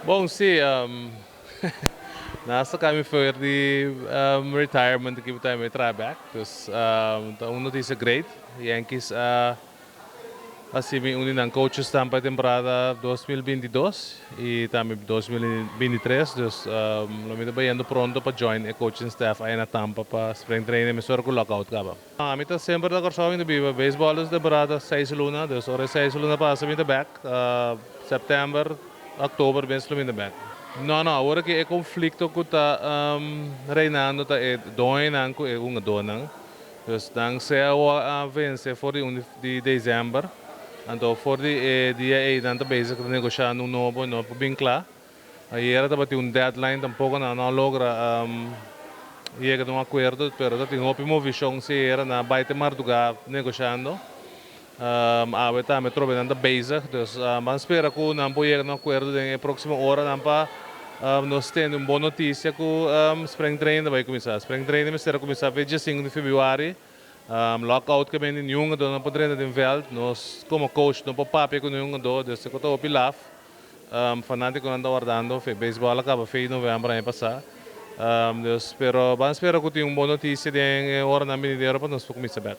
Bom, sim, nasa kami for the retirement que kita may trabaho. Tapos, uma notícia great. Yankees, assim, unin ng coaches tampa temporada 2022 e também 2023. Dus, lamita ba yendo pronto para join a coaching staff aí na Tampa para spring training. May sort ko lockout ka ba? Mita sempre da Korsou Hensley Meulens. Baseball is temporada 6 luna. Dus, ora 6 luna pa sa minta back. September, October, bem lumita back. Não, não, agora que é conflito que está reinando, tá é doinan que é donang. Dus dan se a vence for de dezembro. Então, for de dia aí, dan tá bezig de negociar um novo, no vincla. Aí era também um deadline, tampouco não logra chega a um acordo, pero tem uma visão se era na baita marduga negociando. Awe tá me trobe nanda bezig, dus mas espera que não pode chegar a um acordo na próxima hora, não para nós temos uma boa notícia que spring training vai começar. Spring training será começar dia 5 de fevereiro. Lockout que vem em junho, não pode treinar em veld. Nós, como coach, não pode papi com junho, desde que eu estou pilaf. Fanático anda guardando, foi beisebol acaba feio em novembro aí passar. Pero vamos esperar que tenha uma boa notícia de hora na mineira para nós começar.